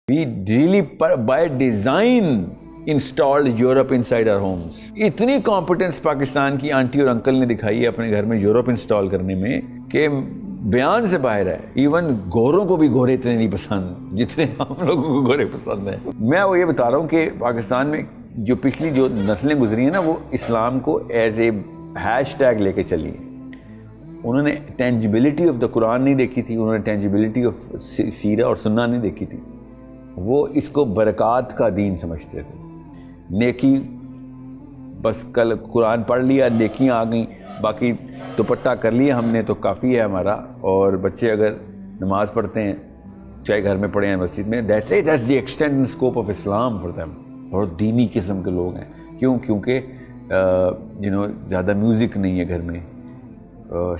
We really by design installed Europe inside our homes. اتنی competence Pakistan کی aunty اور uncle نے دکھائی ہے اپنے گھر میں یورپ انسٹال کرنے میں کہ بیان سے باہر ہے. ایون گوروں کو بھی گورے اتنے نہیں پسند جتنے ہم لوگوں کو گورے پسند ہیں. میں وہ یہ بتا رہا ہوں کہ پاکستان میں جو پچھلی جو نسلیں گزری ہیں نا وہ اسلام کو ایز اے ہیش ٹیگ لے کے چلی ہیں. انہوں نے ٹینجیبلٹی آف دا قرآن نہیں دیکھی تھی, انہوں نے ٹینجیبلٹی آف سیرہ اور سنہ نہیں دیکھی تھی. وہ اس کو برکات کا دین سمجھتے تھے. نیکی بس کل قرآن پڑھ لیا نیکیاں آ گئیں, باقی دوپٹہ کر لیا ہم نے تو کافی ہے ہمارا. اور بچے اگر نماز پڑھتے ہیں چاہے گھر میں پڑھیں یا مسجد میں, that's the extent and scope of Islam for them. بہت دینی قسم کے لوگ ہیں. کیونکہ زیادہ میوزک نہیں ہے گھر میں,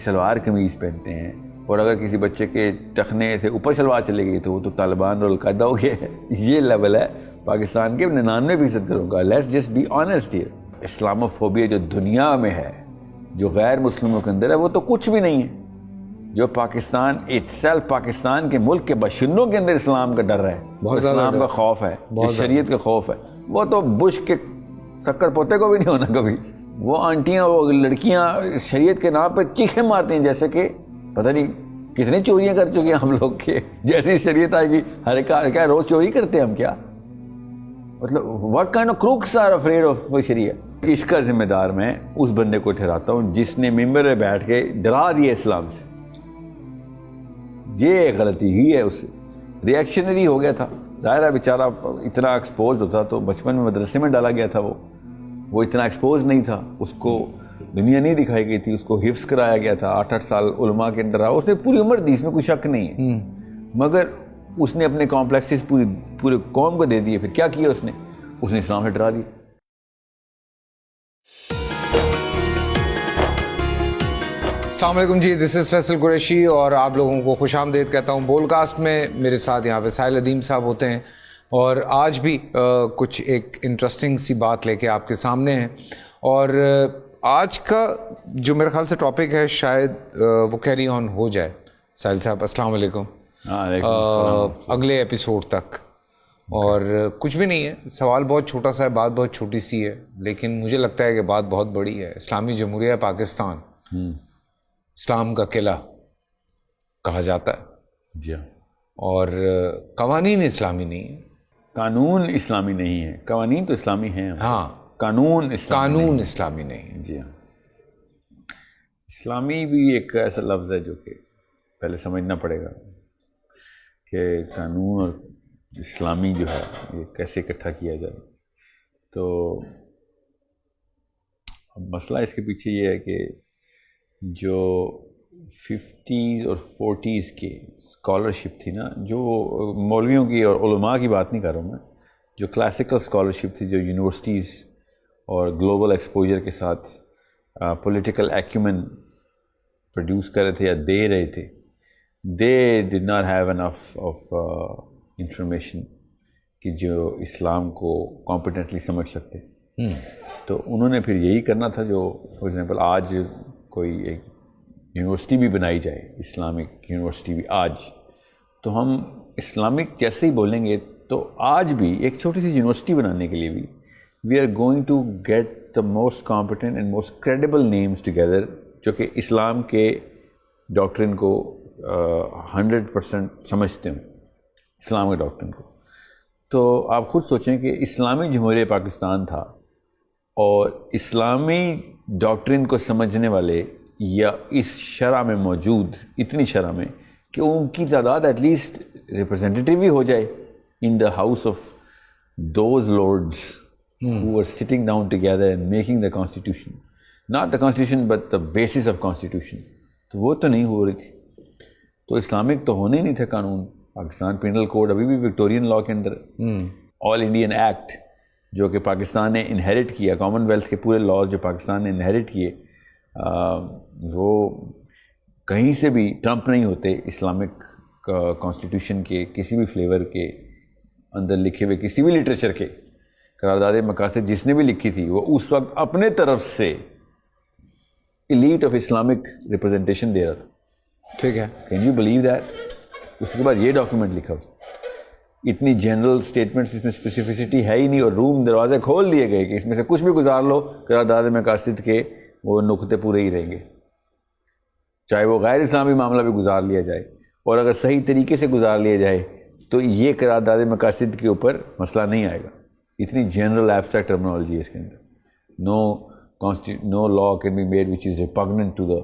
شلوار قمیض پہنتے ہیں. اور اگر کسی بچے کے ٹخنے سے اوپر شلوار چلے گئی تو وہ تو طالبان اور القاعدہ ہو گیا ہے. یہ لیول ہے پاکستان کے 99% کروں گا. Let's just be honest here. Islamophobia جو دنیا میں ہے, جو غیر مسلموں کے اندر ہے, وہ تو کچھ بھی نہیں ہے. جو پاکستان اٹسیلف, پاکستان کے ملک کے باشندوں کے اندر اسلام کا ڈر ہے, اسلام کا خوف ہے, شریعت کا خوف ہے, وہ تو بش کے شکر پوتے کو بھی نہیں ہونا کبھی. وہ آنٹیاں وہ لڑکیاں شریعت کے نام پہ چیخیں مارتی ہیں جیسے کہ پتہ نہیں کتنے چوریاں کر چکے ہیں ہم لوگ کے. جیسی شریعت آئے گی ہر ایک کیا روز چوری کرتے ہیں ہم کیا؟ مطلب what kind of crooks are afraid of شریعت. اس کا ذمہ دار میں اس بندے کو ٹھہراتا ہوں جس نے ممبر میں بیٹھ کے ڈرا دیا اسلام سے. یہ غلطی ہی ہے. اس سے ریئیکشنری ہو گیا تھا. ظاہر ہے بیچارہ اتنا ایکسپوز ہوتا تو بچپن میں مدرسے میں ڈالا گیا تھا. وہ اتنا ایکسپوز نہیں تھا, اس کو دنیا نہیں دکھائی گئی تھی, اس کو حفظ کرایا گیا تھا. 8 سال علماء کے اندر رہا, اس نے پوری عمر دی, اس میں کوئی شک نہیں ہے. مگر اس نے اپنے کمپلیکسز پورے قوم کو دے دیے. پھر کیا کیا اس نے اسلام سے ڈرا دیا. السلام علیکم جی, دس از فیصل قریشی اور آپ لوگوں کو خوش آمدید کہتا ہوں. بول کاسٹ میں میرے ساتھ یہاں پہ ساحل ادیم صاحب ہوتے ہیں اور آج بھی کچھ ایک انٹرسٹنگ سی بات لے کے آپ کے سامنے ہیں. اور آج کا جو میرے خیال سے ٹاپک ہے شاید وہ کیری آن ہو جائے. ساحل صاحب السلام علیکم. اگلے ایپیسوڈ تک. اور کچھ بھی نہیں ہے, سوال بہت چھوٹا سا ہے, بات بہت چھوٹی سی ہے, لیکن مجھے لگتا ہے کہ بات بہت بڑی ہے. اسلامی جمہوریہ پاکستان اسلام کا قلعہ کہا جاتا ہے جی, اور قوانین اسلامی نہیں ہیں. قانون اسلامی نہیں ہے, قوانین تو اسلامی ہیں. ہاں, قانون اسلامی نہیں ہے. جی ہاں. اسلامی بھی ایک ایسا لفظ ہے جو کہ پہلے سمجھنا پڑے گا کہ قانون اور اسلامی جو ہے یہ کیسے اکٹھا کیا جائے. تو اب مسئلہ اس کے پیچھے یہ ہے کہ جو 50s اور 40s کی اسکالرشپ تھی نا, جو مولویوں کی اور علماء کی بات نہیں کر رہا ہوں میں, جو کلاسیکل اسکالرشپ تھی جو یونیورسٹیز اور گلوبل ایکسپوجر کے ساتھ پولیٹیکل ایکیومن پروڈیوس کر رہے تھے یا دے رہے تھے, they did not have enough of information کہ جو اسلام کو کمپیٹنٹلی سمجھ سکتے. تو انہوں نے پھر یہی کرنا تھا جو فار ایگزامپل آج کوئی ایک یونیورسٹی بھی بنائی جائے, اسلامک یونیورسٹی بھی آج, تو ہم اسلامک جیسے ہی بولیں گے تو آج بھی ایک چھوٹی سی یونیورسٹی بنانے کے لیے بھی we are going to get the most competent and most credible names together جو کہ اسلام کے ڈاکٹرن کو 100% سمجھتے ہیں, اسلام کے ڈاکٹرن کو. تو آپ خود سوچیں کہ اسلامی جمہوریہ پاکستان تھا اور اسلامی ڈاکٹرن کو سمجھنے والے یا اس شرح میں موجود اتنی شرح میں کہ ان کی تعداد ایٹ لیسٹ ریپرزینٹیٹیو ہی ہو جائے in the house of those lords who are sitting down together and making the constitution, not the constitution but the basis of constitution. تو وہ تو نہیں ہو رہی تھی. تو اسلامک تو ہونے ہی نہیں تھے قانون. پاکستان پینل کوڈ ابھی بھی وکٹورین لا کے اندر, آل انڈین ایکٹ جو کہ پاکستان نے انہیریٹ کیا, کامن ویلتھ کے پورے لاز جو پاکستان نے انہیریٹ کیے, وہ کہیں سے بھی ٹرمپ نہیں ہوتے اسلامک کانسٹیٹیوشن کے کسی بھی فلیور کے اندر لکھے ہوئے کسی بھی لٹریچر کے. قرارداد مقاصد جس نے بھی لکھی تھی وہ اس وقت اپنے طرف سے ایلیٹ آف اسلامک ریپرزنٹیشن دے رہا تھا. ٹھیک ہے, کین یو بلیو دیٹ. اس کے بعد یہ ڈاکیومنٹ لکھا. اتنی جنرل سٹیٹمنٹس اس میں اسپیسیفسٹی ہے ہی نہیں, اور روم دروازے کھول دیے گئے کہ اس میں سے کچھ بھی گزار لو, قرارداد مقاصد کے وہ نقطے پورے ہی رہیں گے, چاہے وہ غیر اسلامی معاملہ بھی گزار لیا جائے, اور اگر صحیح طریقے سے گزار لیا جائے تو یہ قرارداد مقاصد کے اوپر مسئلہ نہیں آئے گا. اتنی جنرل ایبسٹریکٹ ٹرمنالوجی ہے اس کے اندر. No law can be made which is repugnant to the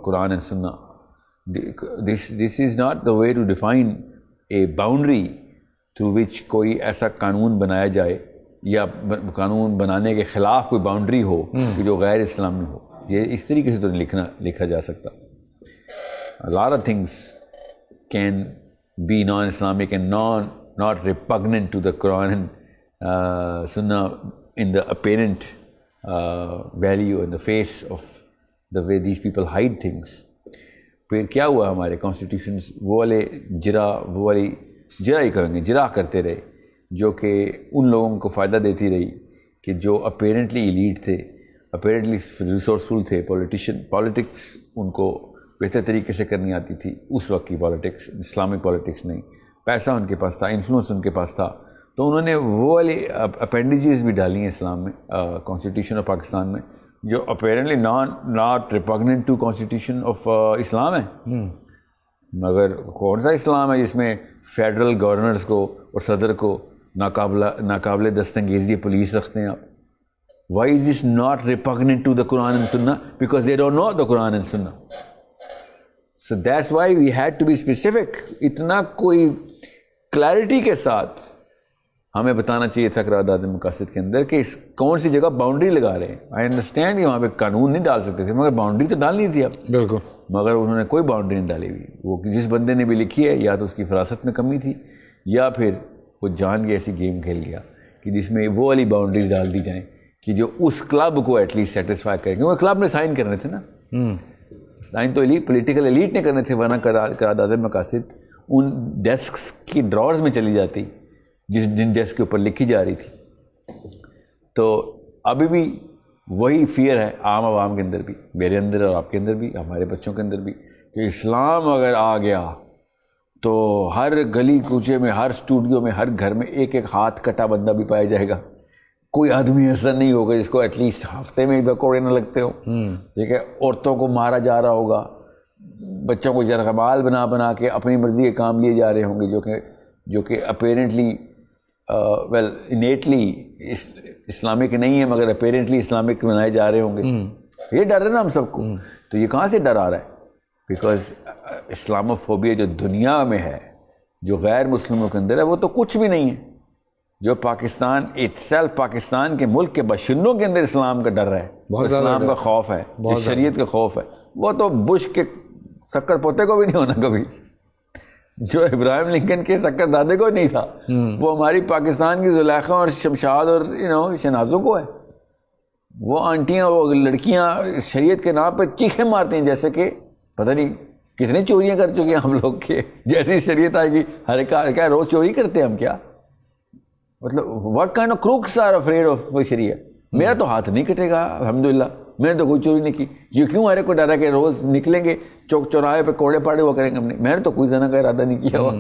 Quran and Sunnah. This is not the way to define a boundary through which کوئی ایسا قانون بنایا جائے یا قانون بنانے کے خلاف کوئی باؤنڈری ہو کہ جو غیر اسلامی ہو. یہ اس طریقے سے تو نہیں لکھا جا سکتا. A lot of things can be non-Islamic and not repugnant to the Quran and Sunnah in the apparent value and the face of the way these people hide things. پھر کیا ہوا, ہمارے کانسٹیٹیوشنز وہ والی جرا ہی کہیں گے, جرا کرتے رہے جو کہ ان لوگوں کو فائدہ دیتی رہی کہ جو اپیرنٹلی ایلیٹ تھے, اپیرنٹلی ریسورسفل تھے, پالیٹکس ان کو بہتر طریقے سے کرنی آتی تھی. اس وقت کی پالیٹکس, اسلامک پالیٹکس نہیں, پیسہ ان کے پاس تھا, انفلوئنس ان کے پاس تھا, تو انہوں نے وہ والی اپینڈیجز بھی ڈالی ہیں اسلام میں, کانسٹیٹیوشن آف پاکستان میں, جو apparently not repugnant to constitution of Islam ہے. مگر کون سا اسلام ہے جس میں فیڈرل گورنرز کو اور صدر کو ناقابل دستانگیزی پولیس رکھتے ہیں آپ؟ Why is this not repugnant to the Quran and Sunnah? Because they don't know the Quran and Sunnah. So that's why we had to be specific. اتنا کوئی کلیئرٹی کے ساتھ ہمیں بتانا چاہیے تھا قرارداد مقاصد کے اندر کہ کون سی جگہ باؤنڈری لگا رہے ہیں. آئی انڈرسٹینڈ کہ وہاں پہ قانون نہیں ڈال سکتے تھے, مگر باؤنڈری تو ڈالنی تھی آپ. بالکل. مگر انہوں نے کوئی باؤنڈری نہیں ڈالی ہوئی. وہ جس بندے نے بھی لکھی ہے یا تو اس کی فراست میں کمی تھی, یا پھر وہ جان کے ایسی گیم کھیل گیا کہ جس میں وہ والی باؤنڈریز ڈال دی جائیں کہ جو اس کلب کو ایٹ لیسٹ سیٹسفائی کریں. کیونکہ کلب نے سائن کرنے تھے نا, سائن تو پولیٹیکل ایلیٹ نے کرنے تھے, ورنہ قرارداد مقاصد ان ڈیسکس کی ڈراورز میں چلی جاتی جن ڈیسک کے اوپر لکھی جا رہی تھی. تو ابھی بھی وہی فیئر ہے عام عوام کے اندر بھی, میرے اندر اور آپ کے اندر بھی, ہمارے بچوں کے اندر بھی, کہ اسلام اگر آ گیا تو ہر گلی کوچے میں, ہر اسٹوڈیو میں, ہر گھر میں ایک ہاتھ کٹا بندہ بھی پایا جائے گا. کوئی آدمی ایسا نہیں ہوگا جس کو ایٹ لیسٹ ہفتے میں پکوڑے نہ لگتے ہوں. ٹھیک ہے, عورتوں کو مارا جا رہا ہوگا, بچوں کو جرغمال بنا کے اپنی مرضی کے کام لیے جا رہے ہوں گے, جو کہ اپیرنٹلی انیٹلی اسلامک نہیں ہے, مگر اپیرنٹلی اسلامک بنائے جا رہے ہوں گے. یہ ڈر ہے نا ہم سب کو. تو یہ کہاں سے ڈر آ رہا ہے؟ بیکاز اسلاموفوبیا جو دنیا میں ہے, جو غیر مسلموں کے اندر ہے, وہ تو کچھ بھی نہیں ہے. جو پاکستان پاکستان کے ملک کے باشندوں کے اندر اسلام کا ڈر ہے, اسلام کا خوف ہے, شریعت کا خوف ہے, وہ تو بش کے شکر پوتے کو بھی نہیں ہونا کبھی, جو ابراہیم لنکن کے شکر دادے کو نہیں تھا, وہ ہماری پاکستان کی زلیخا اور شمشاد اور شنازوں کو ہے. وہ آنٹیاں, وہ لڑکیاں شریعت کے نام پہ چیخیں مارتی ہیں جیسے کہ پتہ نہیں کتنے چوریاں کر چکے ہیں ہم لوگ کے. جیسی شریعت آئے گی ہر کیا روز چوری کرتے ہیں ہم کیا؟ مطلب what kind of crooks are afraid of شریعت؟ میرا تو ہاتھ نہیں کٹے گا الحمدللہ, میں نے تو کوئی چوری نہیں کی. یہ کیوں ہمارے کو ڈرا کہ روز نکلیں گے چوک چوراہے پہ کوڑے پاڑے وہ کریں گے؟ میں نے تو کوئی زنا کا ارادہ نہیں کیا ہوا.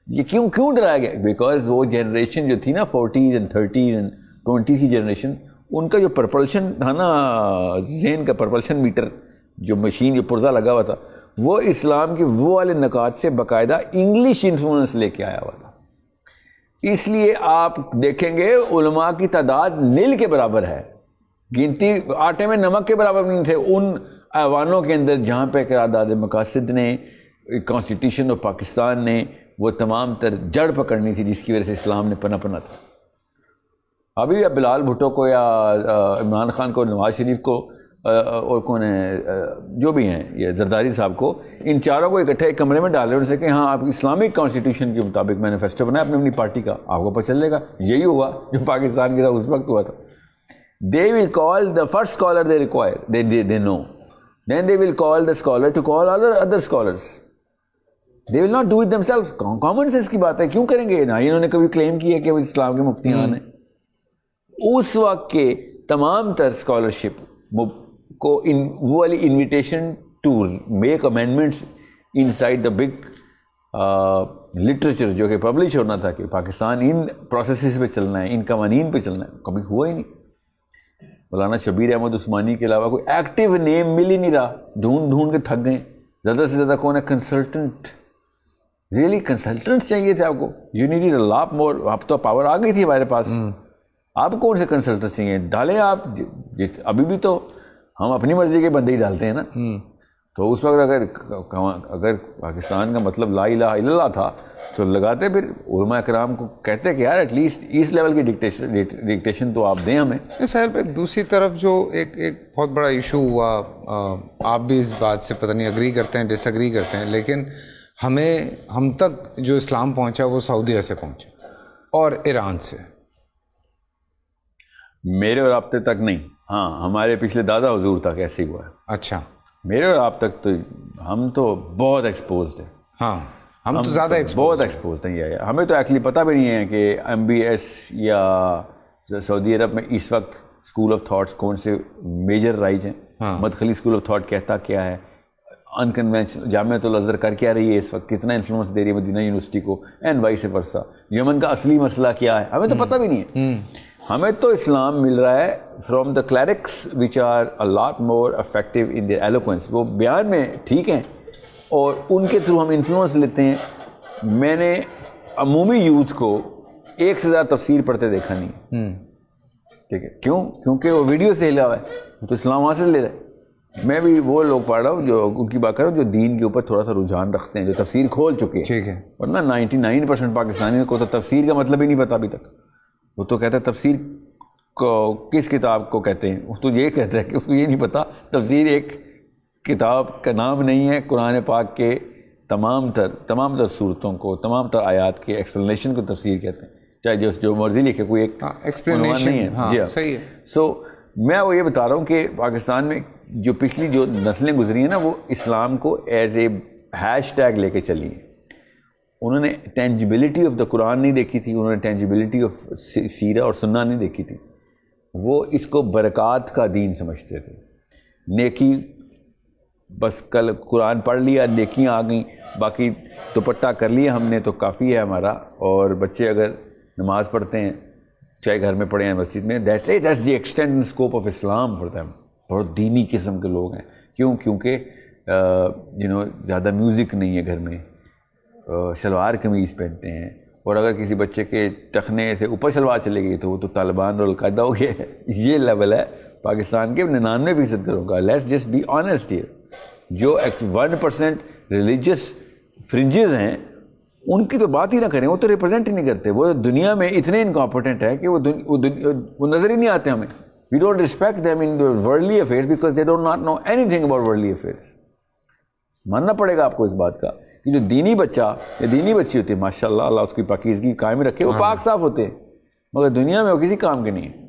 یہ کیوں ڈرایا گیا؟ بیکاز وہ جنریشن جو تھی نا 40s and 30s and 20s کی جنریشن, ان کا جو پرپلشن تھا نا, ذہن کا پرپلشن میٹر, جو مشین جو پرزہ لگا ہوا تھا, وہ اسلام کے وہ والے نکات سے باقاعدہ انگلش انفلوئنس لے کے آیا ہوا تھا. اس لیے آپ دیکھیں گے علماء کی تعداد نیل کے برابر ہے, گنتی آٹے میں نمک کے برابر نہیں تھے ان ایوانوں کے اندر جہاں پہ قرارداد مقاصد نے, کانسٹیٹیوشن آف پاکستان نے وہ تمام تر جڑ پکڑنی تھی جس کی وجہ سے اسلام نے پناہ تھا. ابھی اب بلال بھٹو کو یا عمران خان کو, نواز شریف کو, اور کون ہے جو بھی ہیں, یہ زرداری صاحب کو, ان چاروں کو اکٹھے ایک کمرے میں ڈالے ان سے کہ ہاں آپ اسلامک کانسٹیٹیوشن کے مطابق مینیفیسٹو بنائے اپنی پارٹی کا, آپ کو پتہ چلے گا. یہی ہوا جو پاکستان کی اس وقت ہوا تھا. They will call the first scholar they require, they know. Then they will call the scholar to call other scholars. They will not do it themselves. Common sense کی بات ہے, کیوں کریں گے نا؟ انہوں نے کبھی کلیم کیا کہ وہ اسلام کے مفتیان ہیں. اس وقت کے تمام تر اسکالرشپ کو وہ والی invitation to make amendments inside the big literature جو کہ پبلش ہونا تھا کہ پاکستان ان پروسیسز پہ چلنا ہے, ان قوانین پہ چلنا ہے, کبھی ہوا ہی نہیں. مولانا شبیر احمد عثمانی کے علاوہ کوئی ایکٹیو نیم مل ہی نہیں رہا, ڈھونڈ کے تھک گئے. زیادہ سے زیادہ کون ہے؟ کنسلٹنٹ. ریئلی کنسلٹنٹ چاہیے تھے آپ کو. یو نیڈ اے لاٹ مور. آپ تو پاور آ گئی تھی ہمارے پاس, آپ کون سے کنسلٹنٹ چاہیے؟ ڈالیں آپ. ابھی بھی تو ہم اپنی مرضی کے بندے ہی ڈالتے ہیں نا. تو اس وقت اگر پاکستان کا مطلب لا الہ الا اللہ تھا تو لگاتے پھر علماء کرام کو کہتے کہ یار ایٹ لیسٹ اس لیول کی ڈکٹیشن تو آپ دیں ہمیں. سہیل پہ دوسری طرف جو ایک بہت بڑا ایشو ہوا, آپ بھی اس بات سے پتہ نہیں اگری کرتے ہیں ڈس اگری کرتے ہیں, لیکن ہم تک جو اسلام پہنچا وہ سعودیہ سے پہنچا اور ایران سے. میرے اور آپ تک نہیں, ہاں ہمارے پچھلے دادا حضور تک ایسے ہی ہوا ہے. اچھا. میرے اور آپ تک تو ہم تو بہت ایکسپوزڈ ہیں. ہاں ہم تو زیادہ بہت ایکسپوزڈ ہیں. یا ہمیں تو ایکچولی پتہ بھی نہیں ہے کہ MBS یا سعودی عرب میں اس وقت اسکول آف تھاٹس کون سے میجر رائج ہیں. مدخلی اسکول آف تھاٹ کہتا کیا ہے, انکنوینشنل جامعۃ الازہر کر کیا رہی ہے اس وقت, کتنا انفلوئنس دے رہی ہے مدینہ یونیورسٹی کو, اینڈ وائس ورسا. یمن کا اصلی مسئلہ کیا ہے ہمیں تو پتہ بھی نہیں ہے. ہمیں تو اسلام مل رہا ہے from the clerics which are a lot more effective in their eloquence. وہ بیان میں ٹھیک ہیں اور ان کے تھرو ہم انفلوئنس لیتے ہیں. میں نے عمومی یوتھ کو ایک سے زیادہ تفسیر پڑھتے دیکھا نہیں ہے. ٹھیک ہے, کیوں؟ کیونکہ وہ ویڈیو سے ہلا ہوا ہے, تو اسلام وہاں سے لے رہا ہے. میں بھی وہ لوگ پڑھ رہا ہوں جو ان کی بات کر رہا ہوں جو دین کے اوپر تھوڑا سا رجحان رکھتے ہیں, جو تفسیر کھول چکے ہیں. ٹھیک ہے. ورنہ 99% پاکستانی کو تو تفسیر کا مطلب ہی نہیں پتا ابھی تک. وہ تو کہتا ہے تفسیر کو کس کتاب کو کہتے ہیں, اس تو یہ کہتا ہے کہ اس کو یہ نہیں پتا تفسیر ایک کتاب کا نام نہیں ہے. قرآن پاک کے تمام تر صورتوں کو, تمام تر آیات کے ایکسپلینیشن کو تفسیر کہتے ہیں, چاہے جو مرضی لکھے, کوئی ایک ایکسپلینیشن نہیں ہے. جی صحیح ہے. سو میں وہ یہ بتا رہا ہوں کہ پاکستان میں جو پچھلی جو نسلیں گزری ہیں نا, وہ اسلام کو ایز اے ہیش ٹیگ لے کے چلی ہیں. انہوں نے ٹینجیبلٹی آف دا قرآن نہیں دیکھی تھی, انہوں نے ٹینجیبلٹی آف سیرہ اور سنہ نہیں دیکھی تھی. وہ اس کو برکات کا دین سمجھتے تھے. نیکی بس کل قرآن پڑھ لیا, نیکیاں آ گئیں, باقی دوپٹہ کر لیا ہم نے تو کافی ہے ہمارا. اور بچے اگر نماز پڑھتے ہیں چاہے گھر میں پڑھیں یا مسجد میں, that's the extent and scope of Islam for them. بہت دینی قسم کے لوگ ہیں. کیوں؟ کیونکہ زیادہ میوزک نہیں ہے گھر میں, شلوار قمیض پہنتے ہیں. اور اگر کسی بچے کے ٹخنے سے اوپر شلوار چلے گئی تو وہ تو طالبان اور القاعدہ ہو گیا ہے. یہ لیول ہے پاکستان کے 99% گھروں کا. Let's just be honest here. جو 1% ریلیجیس فرنجز ہیں ان کی تو بات ہی نہ کریں, وہ تو ریپرزینٹ ہی نہیں کرتے. وہ دنیا میں اتنے انکمپیٹنٹ ہے کہ وہ نظر ہی نہیں آتے ہمیں. We don't respect them in worldly affairs because they don't not know anything about worldly affairs. ماننا پڑے گا آپ کو اس بات کا کہ جو دینی بچہ یا دینی بچی ہوتی ہے, ماشاء اللہ اللہ اس کی پاکیزگی قائم رکھے, وہ پاک صاف ہوتے ہیں, مگر دنیا میں وہ کسی کام کے نہیں ہیں.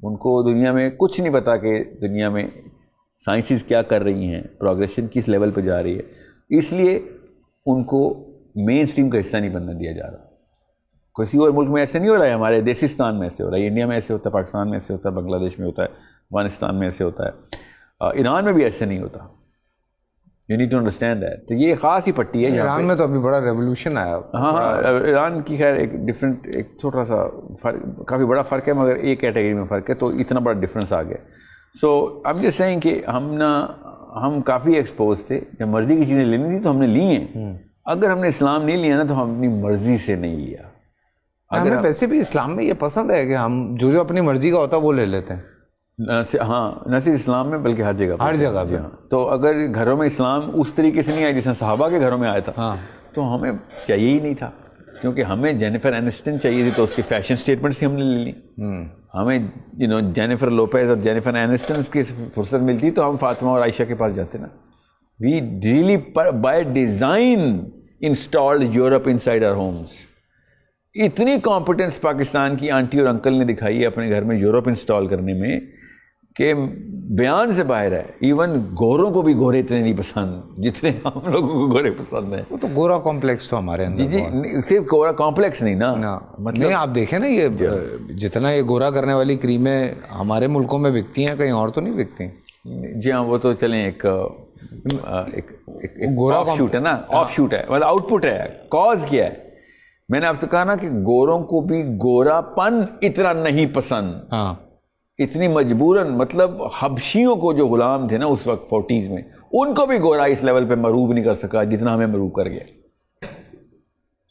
ان کو دنیا میں کچھ نہیں پتا کہ دنیا میں سائنسز کیا کر رہی ہیں, پروگریشن کس لیول پہ جا رہی ہے. اس لیے ان کو مین سٹریم کا حصہ نہیں بننا دیا جا رہا. کسی اور ملک میں ایسے نہیں ہو رہا ہے, ہمارے دیسستان میں ایسے ہو رہا ہے, انڈیا میں ایسے ہوتا ہے, پاکستان میں ایسے ہوتا ہے, بنگلہ دیش میں ہوتا ہے, افغانستان میں ایسے ہوتا ہے, ایران میں بھی ایسے نہیں ہوتا. You need to understand that. تو یہ خاص ہی پٹی ہے. ایران میں تو ابھی بڑا ریولیوشن آیا. ہاں ایران کی خیر ایک ڈفرینٹ, ایک چھوٹا سا فرق, کافی بڑا فرق ہے, مگر ایک کیٹیگری میں فرق ہے, تو اتنا بڑا ڈفرینس آ گیا. سو آئی ایم جسٹ سیئنگ کہ ہم کافی ایکسپوز تھے. جب مرضی کی چیزیں لینی تھی تو ہم نے لی ہیں. اگر ہم نے اسلام نہیں لیا نا تو ہم اپنی مرضی سے نہیں لیا. ہمیں ویسے بھی اسلام میں یہ پسند ہے کہ ہم جو اپنی مرضی کا ہوتا ہے وہ لے لیتے ہیں. ہاں, نہ صرف اسلام میں بلکہ ہر جگہ پہ. ہاں, تو اگر گھروں میں اسلام اس طریقے سے نہیں آیا جیسے صحابہ کے گھروں میں آیا تھا, تو ہمیں چاہیے ہی نہیں تھا. کیونکہ ہمیں جینیفر اینسٹن چاہیے تھی تو اس کی فیشن اسٹیٹمنٹس ہی ہم نے لے لی. ہمیں جینیفر لوپیز اور جینیفر اینسٹنس کی فرصت ملتی تو ہم فاطمہ اور عائشہ کے پاس جاتے نا. We really by design installed Europe inside our homes. اتنی کمپٹنس پاکستان کی آنٹی اور انکل نے دکھائی ہے اپنے گھر میں یورپ انسٹال کرنے میں کہ بیان سے باہر ہے. ایون گوروں کو بھی گورے اتنے نہیں پسند جتنے ہم لوگوں کو گورے پسند ہیں. وہ تو گورا کمپلیکس تو ہمارے اندر. جی صرف گورا کمپلیکس نہیں نا, مطلب آپ دیکھیں نا یہ جتنا یہ گورا کرنے والی کریمیں ہمارے ملکوں میں بکتی ہیں, کہیں اور تو نہیں بکتی. جی ہاں, وہ تو چلیں ایک گورا آف شوٹ ہے نا, آف شوٹ ہے, مطلب آؤٹ پٹ ہے. کاز کیا ہے؟ میں نے آپ سے کہا نا کہ گوروں کو بھی گورا پن اتنا نہیں پسند, ہاں اتنی مجبوراً, مطلب حبشیوں کو جو غلام تھے نا اس وقت 40s میں, ان کو بھی گورا اس لیول پہ مروب نہیں کر سکا جتنا ہمیں مروب کر گیا.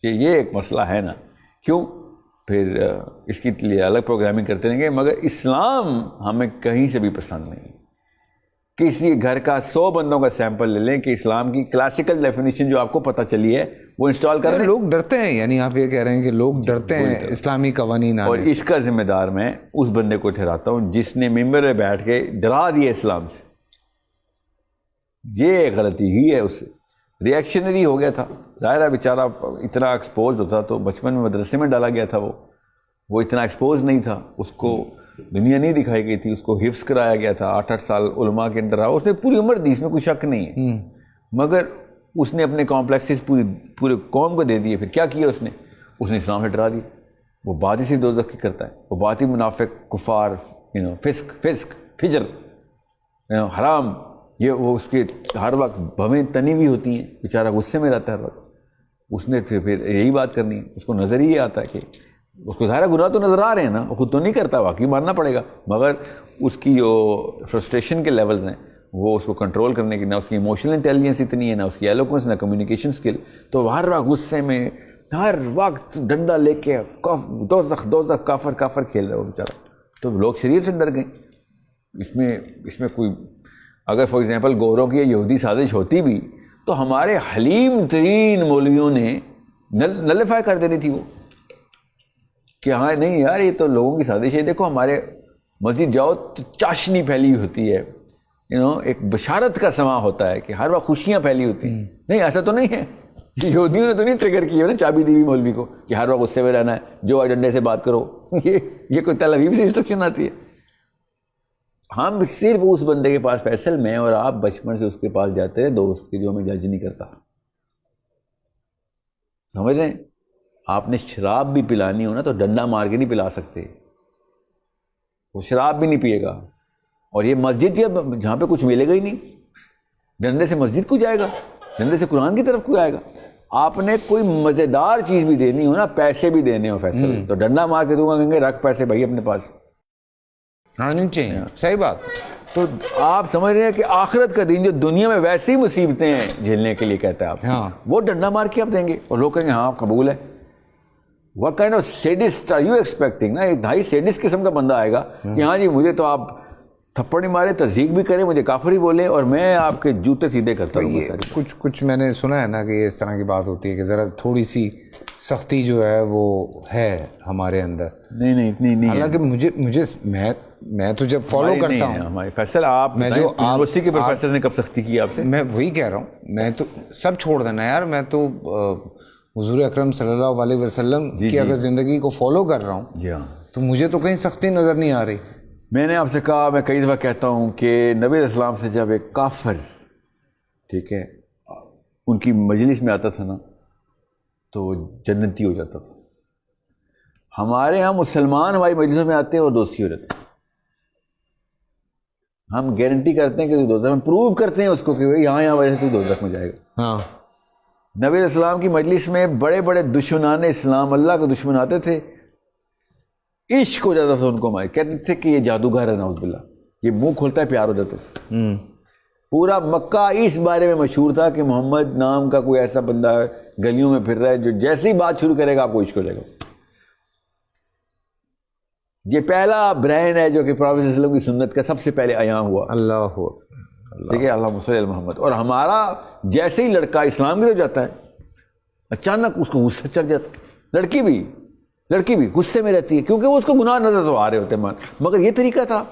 یہ ایک مسئلہ ہے نا. کیوں؟ پھر اس کی لیے الگ پروگرامنگ کرتے رہیں گے, مگر اسلام ہمیں کہیں سے بھی پسند نہیں. کسی گھر کا 100 بندوں کا سیمپل لے لیں کہ اسلام کی کلاسیکل ڈیفینیشن جو آپ کو پتہ چلی ہے وہ انسٹال کر لیں. لوگ ڈرتے ہیں, یعنی آپ یہ کہہ رہے ہیں کہ لوگ ڈرتے ہیں اسلامی قوانین, اور اس کا ذمہ دار میں اس بندے کو ٹھہراتا ہوں جس نے ممبر میں بیٹھ کے ڈرا دیا اسلام سے. یہ غلطی ہی ہے, اس سے ریئیکشنری ہو گیا تھا. ظاہر ہے بیچارہ اتنا ایکسپوز ہوتا تو بچپن میں مدرسے میں ڈالا گیا تھا, وہ اتنا ایکسپوز نہیں تھا, اس کو دنیا نہیں دکھائی گئی تھی, اس کو حفظ کرایا گیا تھا, 8 سال علماء کے اندر رہا, اس نے پوری عمر دی, اس میں کوئی شک نہیں ہے. مگر اس نے اپنے کمپلیکسز پورے قوم کو دے دیے. پھر کیا کیا اس نے اسلام سے ڈرا دیا. وہ بات ہی صرف دوزخ کی کرتا ہے, وہ بات ہی منافق, کفار, فسق, فجر, حرام, یہ وہ اس کے ہر وقت بھویں تنی ہوئی ہوتی ہیں, بیچارہ غصے میں رہتا ہے ہر وقت. اس نے پھر یہی بات کرنی ہے. اس کو نظر ہی یہ آتا ہے کہ اس کو ظاہر گناہ تو نظر آ رہے ہیں نا, وہ خود تو نہیں کرتا, واقعی ماننا پڑے گا, مگر اس کی جو فرسٹریشن کے لیولز ہیں وہ اس کو کنٹرول کرنے کی, نہ اس کی ایموشنل انٹیلیجنس اتنی ہے, نہ اس کی ایلوکوینس, نہ کمیونیکیشن اسکل. تو ہر وقت غصے میں, ہر وقت ڈنڈا لے کے دوزخ کافر کھیل رہا ہے وہ بیچارہ. تو لوگ شریعت سے ڈر گئے. اس میں کوئی اگر فار ایگزامپل گوروں کی یہودی سازش ہوتی بھی تو ہمارے حلیم ترین مولویوں نے نلیفائی کر دینی تھی وہ, کہ ہاں نہیں یار یہ تو لوگوں کی سازش ہے. دیکھو ہمارے مسجد جاؤ تو چاشنی پھیلی ہوتی ہے, ایک بشارت کا سماں ہوتا ہے کہ ہر وقت خوشیاں پھیلی ہوتی ہیں. نہیں ایسا تو نہیں ہے, یہودیوں نے تو نہیں ٹریگر کی ہے نا چابی دی ہوئی مولوی کو کہ ہر وقت غصے میں رہنا ہے, جو ایجنڈے سے بات کرو. یہ کوئی تل ابیب سے انسٹرکشن آتی ہے. ہم صرف اس بندے کے پاس, فیصل میں اور آپ بچپن سے اس کے پاس جاتے ہیں دوست کے, جو ہمیں جج نہیں کرتا. سمجھ رہے ہیں؟ آپ نے شراب بھی پلانی ہو نا تو ڈنڈا مار کے نہیں پلا سکتے, وہ شراب بھی نہیں پیے گا. اور یہ مسجد جہاں پہ کچھ ملے گا ہی نہیں, ڈنڈے سے مسجد کو جائے گا, ڈنڈے سے قرآن کی طرف کو آئے گا. آپ نے کوئی مزیدار چیز بھی دینی ہو نا, پیسے بھی دینے ہو فیصل, تو ڈنڈا مار کے دوں گا, کہیں گے رکھ پیسے بھائی اپنے پاس. ہاں نہیں چاہیے, صحیح بات. تو آپ سمجھ رہے ہیں کہ آخرت کا دن جو دنیا میں ویسی مصیبتیں ہیں جھیلنے کے لیے کہتا ہے آپ سے, وہ ڈنڈا مار کے آپ دیں گے اور لوگ کہیں گے ہاں قبول ہے. What kind of sadist are you expecting? نا ایک دھائی سیڈسٹ قسم کا بندہ آئے گا کہ ہاں جی مجھے تو آپ تھپڑ نہیں مارے, تذیق بھی کریں, مجھے کافر ہی بولے اور میں آپ کے جوتے سیدھے کرتا ہوں. کچھ میں نے سنا ہے نا کہ اس طرح کی بات ہوتی ہے کہ ذرا تھوڑی سی سختی جو ہے وہ ہے ہمارے اندر. نہیں اتنی نہیں. حالانکہ میں تو جب فالو کرتا ہوں ہمارے فیصل, آپ یونیورسٹی کے پروفیسر نے کب سختی کی آپ سے؟ میں وہی کہہ رہا ہوں, میں تو سب چھوڑ دینا یار. میں تو حضور اکرم صلی اللہ علیہ وسلم کی اگر زندگی کو فالو کر رہا ہوں تو مجھے تو کہیں سختی نظر نہیں آ رہی. میں نے آپ سے کہا, میں کئی دفعہ کہتا ہوں کہ نبی علیہ السلام سے جب ایک کافر, ٹھیک ہے, ان کی مجلس میں آتا تھا نا تو جنتی ہو جاتا تھا. ہمارے ہاں مسلمان ہماری مجلسوں میں آتے ہیں اور دوستی ہو جاتے ہیں. ہم گارنٹی کرتے ہیں کہ دوزخ میں, پروو کرتے ہیں اس کو کہ یہاں وجہ سے تو دوزخ میں جائے گا. ہاں, نبی علیہ السلام کی مجلس میں بڑے بڑے دشمنان اسلام, اللہ کے دشمن آتے تھے, عشق ہو جاتا تھا ان کو, ہمارے کہتے تھے کہ یہ جادوگر ہے, نعوذ باللہ, یہ منہ کھولتا ہے پیار ہو جاتا تھا. پورا مکہ اس بارے میں مشہور تھا کہ محمد نام کا کوئی ایسا بندہ گلیوں میں پھر رہا ہے جو جیسی بات شروع کرے گا آپ کو عشق ہو جائے گا. یہ پہلا برانڈ ہے جو کہ پروفیٹ صلی اللہ علیہ وسلم کی سنت کا سب سے پہلے عیاں ہوا. اللہ ٹھیک ہے, اللہم صلی علی محمد. اور ہمارا جیسے ہی لڑکا اسلام کی طرف جاتا ہے اچانک اس کو غصہ چڑھ جاتا ہے. لڑکی بھی غصے میں رہتی ہے کیونکہ وہ اس کو گناہ نظر تو آ رہے ہوتے ہیں, مگر یہ طریقہ تھا,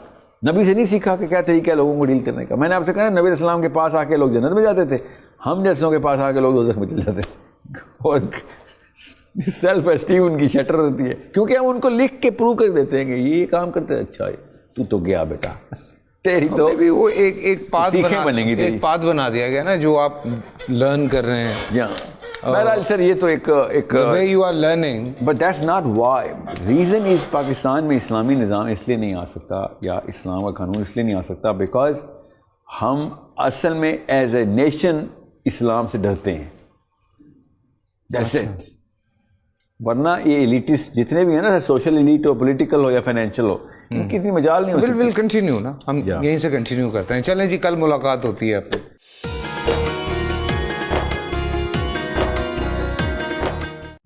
نبی سے نہیں سیکھا کہ کیا طریقہ ہے لوگوں کو ڈیل کرنے کا. میں نے آپ سے کہا نبی علیہ السلام کے پاس آ کے لوگ جنت میں جاتے تھے, ہم جیسوں کے پاس آ کے لوگ دوزخ میں چل جاتے ہیں. اور سیلف اسٹیم ان کی شٹر ہوتی ہے کیونکہ ہم ان کو لکھ کے پروو کر دیتے ہیں کہ یہ کام کرتے ہیں. اچھا تو تو گیا بیٹا, تیری تو وہ ایک پاتھ بنا دیا گیا نا جو آپ لرن کر رہے ہیں. بہرحال سر یہ تو ایک you are learning, but that's not why. reason is Pakistan میں اسلامی نظام اس لیے نہیں آ سکتا یا اسلام کا قانون اس لیے نہیں آ سکتا بیکاز ہم اصل میں ایز اے نیشن اسلام سے ڈرتے ہیں. That's it. ورنہ یہ ایلیٹسٹ جتنے بھی ہیں نا, سوشل ایلیٹ ہو, پولیٹیکل ہو یا فائنینشیل ہو, ان کی اتنی مجال نہیں ہو سکتی. ول کنٹینیو نا, ہم یہیں سے کنٹینیو کرتے ہیں. چلیں جی, کل ملاقات ہوتی ہے آپ کو.